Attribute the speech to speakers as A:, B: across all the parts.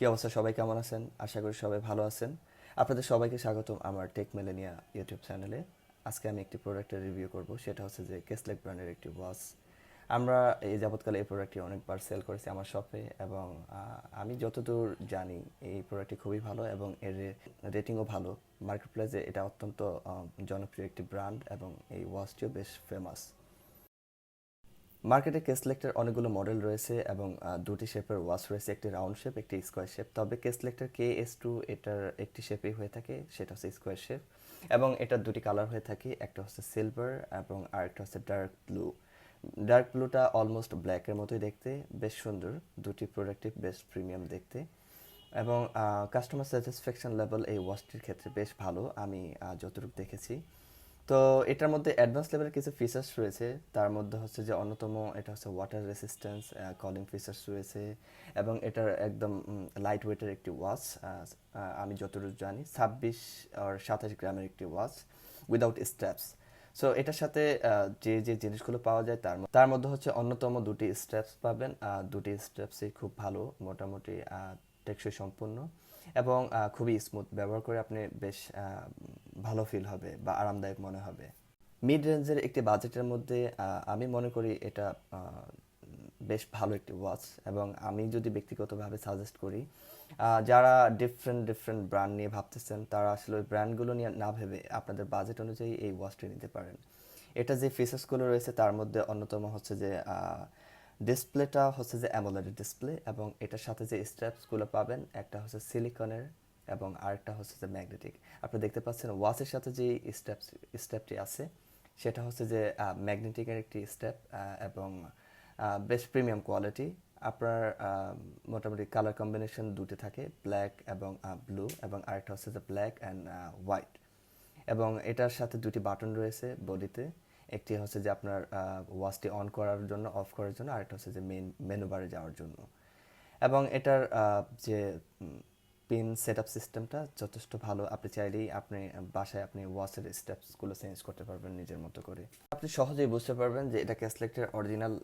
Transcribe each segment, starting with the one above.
A: কি অবস্থা, সবাই কেমন আছেন? আশা করি সবাই ভালো আছেন। আপনাদের সবাইকে স্বাগতম আমার টেক মেলেনিয়া ইউটিউব চ্যানেলে। আজকে আমি একটি প্রোডাক্টের রিভিউ করব, সেটা হচ্ছে যে কেসলেক ব্র্যান্ডের একটি ওয়াচ। আমরা এই যাবৎকালে এই প্রোডাক্টটি অনেকবার সেল করেছি আমার শপে, এবং আমি যতদূর জানি এই প্রোডাক্টটি খুবই ভালো এবং এর রেটিংও ভালো। মার্কেট প্লেসে এটা অত্যন্ত জনপ্রিয় একটি ব্র্যান্ড এবং এই ওয়াচটিও বেশ ফেমাস। মার্কেটে কেসলেক্টের অনেকগুলো মডেল রয়েছে এবং দুটি শেপের ওয়াচ রয়েছে, একটি রাউন্ড শেপ একটি স্কোয়ার শেপ। তবে কেসলেক্টের KS2 এটার একটি শেপেই হয়ে থাকে, সেটা হচ্ছে স্কোয়ার শেপ, এবং এটার দুটি কালার হয়ে থাকে, একটা হচ্ছে সিলভার এবং আরেকটা হচ্ছে ডার্ক ব্লু। ডার্ক ব্লুটা অলমোস্ট ব্ল্যাকের মতোই দেখতে, বেশ সুন্দর। দুটি প্রোডাক্টই বেশ প্রিমিয়াম দেখতে, এবং কাস্টমার স্যাটিসফ্যাকশন লেভেল এই ওয়াচটির ক্ষেত্রে বেশ ভালো আমি যতটুকু দেখেছি। তো এটার মধ্যে অ্যাডভান্স লেভেলের কিছু ফিচার্স রয়েছে, তার মধ্যে হচ্ছে যে অন্যতম এটা হচ্ছে ওয়াটার রেসিস্ট্যান্স কলিং ফিচার্স রয়েছে, এবং এটার একদম লাইট ওয়েটের একটি ওয়াচ। আমি যতটুকু জানি 26 আর 27 গ্রামের একটি ওয়াচ উইদাউট স্ট্র্যাপস। সো এটার সাথে যে যে জিনিসগুলো পাওয়া যায় তার মধ্যে হচ্ছে অন্যতম দুটি স্ট্র্যাপস পাবেন। দুটি স্ট্র্যাপসই খুব ভালো, মোটামুটি টেকসই সম্পন্ন, এবং খুবই স্মুথ। ব্যবহার করে আপনি বেশ ভালো ফিল হবে বা আরামদায়ক মনে হবে। মিড রেঞ্জের একটি বাজেটের মধ্যে আমি মনে করি এটা বেশ ভালো একটি ওয়াচ, এবং আমি যদি ব্যক্তিগতভাবে সাজেস্ট করি, যারা ডিফারেন্ট ডিফারেন্ট ব্র্যান্ড নিয়ে ভাবতেছেন তারা আসলে ওই ব্র্যান্ডগুলো নিয়ে না ভেবে আপনাদের বাজেট অনুযায়ী এই ওয়াচটি নিতে পারেন। এটা যে ফিচার্সগুলো রয়েছে তার মধ্যে অন্যতম হচ্ছে যে ডিসপ্লেটা হচ্ছে যে অ্যামোলেড ডিসপ্লে, এবং এটার সাথে যে স্ট্র্যাপসগুলো পাবেন একটা হচ্ছে সিলিকনের এবং আরেকটা হচ্ছে যে ম্যাগনেটিক। আপনি দেখতে পাচ্ছেন ওয়াচের সাথে যে স্ট্র্যাপটি আছে সেটা হচ্ছে যে ম্যাগনেটিকের একটি স্ট্র্যাপ, এবং বেশ প্রিমিয়াম কোয়ালিটি। আপনার মোটামুটি কালার কম্বিনেশন দুটো থাকে, ব্ল্যাক এবং ব্লু, এবং আরেকটা হচ্ছে যে ব্ল্যাক অ্যান্ড হোয়াইট। এবং এটার সাথে দুটি বাটন রয়েছে বডিতে, একটি হচ্ছে যে আপনার ওয়াচটি অন করার জন্য, অফ করার জন্য, আরেকটা হচ্ছে যে মেন মেনু বারে যাওয়ার জন্য। এবং এটার যে পিন সেট আপ সিস্টেমটা যথেষ্ট ভালো। আপনি চাইলেই আপনি বাসায় আপনি ওয়াচের স্টেপসগুলো চেঞ্জ করতে পারবেন নিজের মতো করে। আপনি সহজেই বুঝতে পারবেন যে এটা ক্যাসলেক্টের অরিজিনাল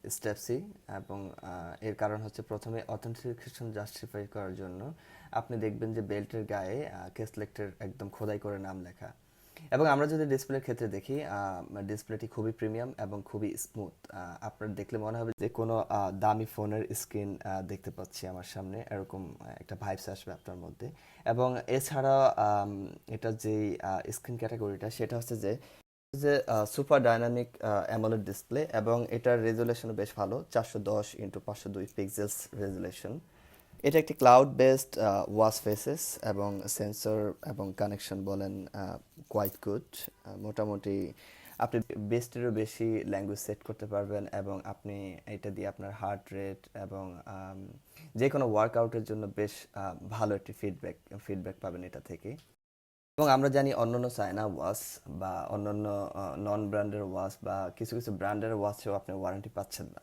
A: স্টেপসই, এবং এর কারণ হচ্ছে প্রথমে অথেন্টিকেশন জাস্টিফাই করার জন্য আপনি দেখবেন যে বেল্টের গায়ে ক্যাসলেক্টের একদম খোদাই করে নাম লেখা। এবং আমরা যদি ডিসপ্লের ক্ষেত্রে দেখি, ডিসপ্লেটি খুবই প্রিমিয়াম এবং খুবই স্মুথ। আপনার দেখলে মনে হবে যে কোনো দামি ফোনের স্ক্রিন দেখতে পাচ্ছি আমার সামনে, এরকম একটা ভাইবস আসবে আপনার মধ্যে। এবং এছাড়া এটা যেই স্ক্রিন ক্যাটাগরিটা সেটা হচ্ছে যে সুপার ডাইনামিক অ্যামোলেড ডিসপ্লে, এবং এটার রেজুলেশনও বেশ ভালো, 410x502 পিক্সেলস রেজুলেশন। এটা একটি ক্লাউড বেসড ওয়াচ ফেসেস, এবং সেন্সর এবং কানেকশন বলেন কোয়াইট গুড। মোটামুটি আপনি বেস্টেরও বেশি ল্যাঙ্গুয়েজ সেট করতে পারবেন, এবং আপনি এটা দিয়ে আপনার হার্ট রেট এবং যে কোনো ওয়ার্কআউটের জন্য বেশ ভালো একটি ফিডব্যাক পাবেন এটা থেকে। এবং আমরা জানি অন্যান্য চায়না ওয়াচ বা অন্যান্য নন ব্র্যান্ডের ওয়াচ বা কিছু কিছু ব্র্যান্ডের ওয়াচেও আপনি ওয়ারেন্টি পাচ্ছেন না,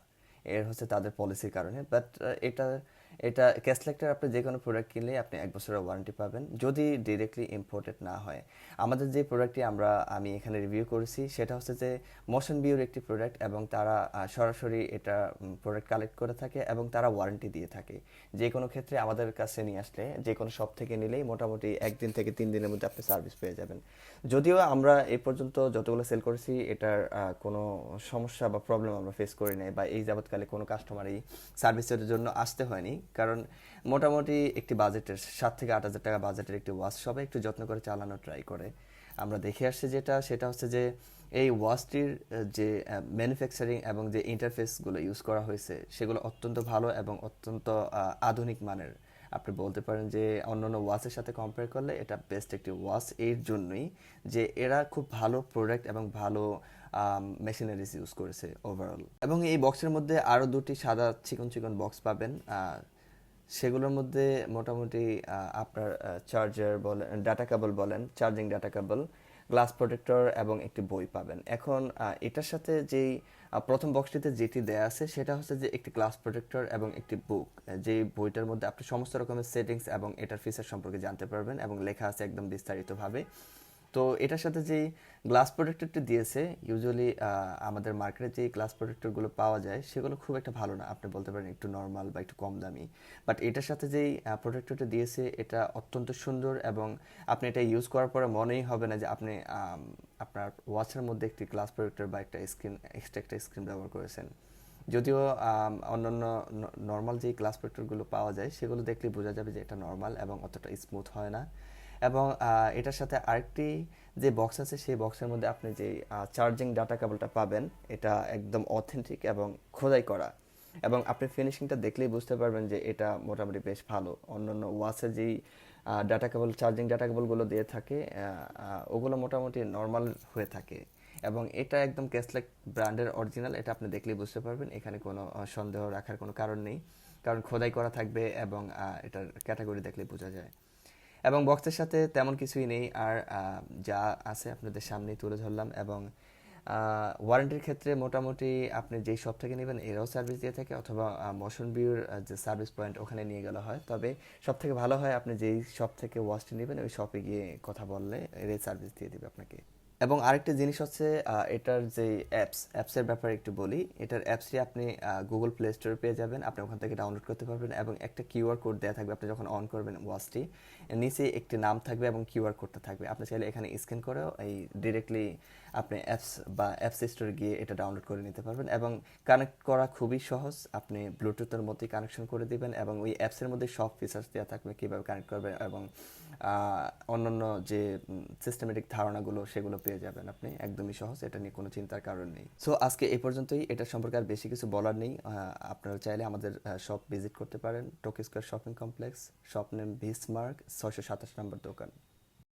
A: এর হচ্ছে তাদের পলিসির কারণে। বাট এটা এটা ক্যাসলেক্টের আপনি যে কোনো প্রোডাক্ট কিনলেই আপনি 1 বছরের ওয়ারেন্টি পাবেন, যদি ডিরেক্টলি ইম্পোর্টেড না হয়। আমাদের যে প্রোডাক্টটি আমি এখানে রিভিউ করেছি সেটা হচ্ছে যে মোশন বিউর একটি প্রোডাক্ট, এবং তারা সরাসরি এটা প্রোডাক্ট কালেক্ট করে থাকে এবং তারা ওয়ারেন্টি দিয়ে থাকে। যে কোনো ক্ষেত্রে আমাদের কাছে নিয়ে আসলে যে কোনো শপ থেকে নিলেই মোটামুটি 1 দিন থেকে 3 দিনের মধ্যে আপনি সার্ভিস পেয়ে যাবেন। যদিও আমরা এই পর্যন্ত যতগুলো সেল করেছি এটার কোনো সমস্যা বা প্রবলেম আমরা ফেস করি নাই, বা এই যাবৎকালে কোনো কাস্টমারই সার্ভিসের জন্য আসতে হয়নি, কারণ মোটামুটি একটি বাজেটের 7 থেকে 8 হাজার টাকা বাজেটের একটি ওয়াচ সবাই একটু যত্ন করে চালানোর ট্রাই করে। আমরা দেখে আসছি সেটা হচ্ছে যে এই ওয়াচটির যে ম্যানুফ্যাকচারিং এবং যে ইন্টারফেসগুলো ইউজ করা হয়েছে সেগুলো অত্যন্ত ভালো এবং অত্যন্ত আধুনিক মানের। আপনি বলতে পারেন যে অন্যান্য ওয়াচের সাথে কম্পেয়ার করলে এটা বেস্ট একটি ওয়াচ, এর জন্যই যে এরা খুব ভালো প্রোডাক্ট এবং ভালো মেশিনারিজ ইউজ করেছে ওভারঅল। এবং এই বক্সের মধ্যে আরও দুটি সাদা চিকন চিকন বক্স পাবেন, সেগুলোর মধ্যে মোটামুটি আপনার চার্জার বলেন, ডাটা কেবল বলেন, charging data cable, glass protector এবং একটি বই পাবেন। এখন এটার সাথে যেই প্রথম বক্সটিতে যেটি দেয়া আছে সেটা হচ্ছে যে একটি গ্লাস প্রোটেক্টর এবং একটি বুক, যে বইটার মধ্যে আপনি সমস্ত রকমের সেটিংস এবং এটার ফিচার সম্পর্কে জানতে পারবেন, এবং লেখা আছে একদম বিস্তারিতভাবে। তো এটার সাথে যেই গ্লাস প্রোটেক্টরটি দিয়েছে, ইউজুয়ালি আমাদের মার্কেটে যে গ্লাস প্রোটেক্টরগুলো পাওয়া যায় সেগুলো খুব একটা ভালো না, আপনি বলতে পারেন একটু নর্মাল বা একটু কম দামি। বাট এটার সাথে যেই প্রোটেক্টরটা দিয়েছে এটা অত্যন্ত সুন্দর, এবং আপনি এটা ইউজ করার পরে মনেই হবে না যে আপনি আপনার ওয়াচের মধ্যে একটি গ্লাস প্রোটেক্টর বা একটা স্ক্রিন, এক্সট্রা একটা স্ক্রিন ব্যবহার করেছেন। যদিও অন্যান্য নর্মাল যে গ্লাস প্রোটেক্টরগুলো পাওয়া যায় সেগুলো দেখলে বোঝা যাবে যে এটা নর্মাল এবং অতটা স্মুথ হয় না। এবং এটার সাথে আরেকটি যে বক্স আছে সেই বক্সের মধ্যে আপনি যে চার্জিং ডাটা কেবলটা পাবেন, এটা একদম অথেন্টিক এবং খোদাই করা, এবং আপনি ফিনিশিংটা দেখলেই বুঝতে পারবেন যে এটা মোটামুটি বেশ ভালো। অন্যান্য ওয়াচের যেই ডাটা কেবল, চার্জিং ডাটা কেবলগুলো দিয়ে থাকে ওগুলো মোটামুটি নর্মাল হয়ে থাকে, এবং এটা একদম ক্যাসলেক ব্র্যান্ডের অরিজিনাল, এটা আপনি দেখলেই বুঝতে পারবেন, এখানে কোনো সন্দেহ রাখার কোনো কারণ নেই, কারণ খোদাই করা থাকবে এবং এটার ক্যাটাগরি দেখলেই বোঝা যায়। এবং বক্সের সাথে তেমন কিছুই নেই, আর যা আছে আপনাদের সামনেই তুলে ধরলাম। এবং ওয়ারেন্টির ক্ষেত্রে মোটামুটি আপনি যেই শপ থেকে নেবেন এরাও সার্ভিস দিয়ে থাকে, অথবা মোশন ভিউর যে সার্ভিস পয়েন্ট ওখানে নিয়ে গেলে হয়। তবে সব থেকে ভালো হয় আপনি যেই শপ থেকে ওয়াচটি নেবেন ওই শপে গিয়ে কথা বললে এরাই সার্ভিস দিয়ে দিবে আপনাকে। এবং আরেকটা জিনিস হচ্ছে এটার যে অ্যাপসের ব্যাপারে একটু বলি। এটার অ্যাপসটি আপনি গুগল প্লে স্টোরে পেয়ে যাবেন, আপনি ওখান থেকে ডাউনলোড করতে পারবেন, এবং একটা কিউআর কোড দেওয়া থাকবে আপনি যখন অন করবেন ওয়াচটি, নিচে একটি নাম থাকবে এবং কিউআর কোডটা থাকবে, আপনি চাইলে এখানে স্ক্যান করেও এই ডিরেক্টলি আপনি অ্যাপস বা অ্যাপস স্টোরে গিয়ে এটা ডাউনলোড করে নিতে পারবেন। এবং কানেক্ট করা খুবই সহজ, আপনি ব্লুটুথের মধ্যেই কানেকশন করে দিবেন, এবং ওই অ্যাপসের মধ্যে সব ফিচার্স দেওয়া থাকবে কীভাবে কানেক্ট করবেন, এবং অন্যান্য যে সিস্টেমেটিক ধারণাগুলো সেগুলো পেয়ে যাবেন আপনি, একদমই সহজ, এটা নিয়ে কোনো চিন্তার কারণ নেই। সো আজকে এই পর্যন্তই, এটা সম্পর্কে আর বেশি কিছু বলার নেই। আপনারা চাইলে আমাদের শপ ভিজিট করতে পারেন, টোকি square shopping complex, shop name ভিসমার্ক, 627 নম্বর দোকান।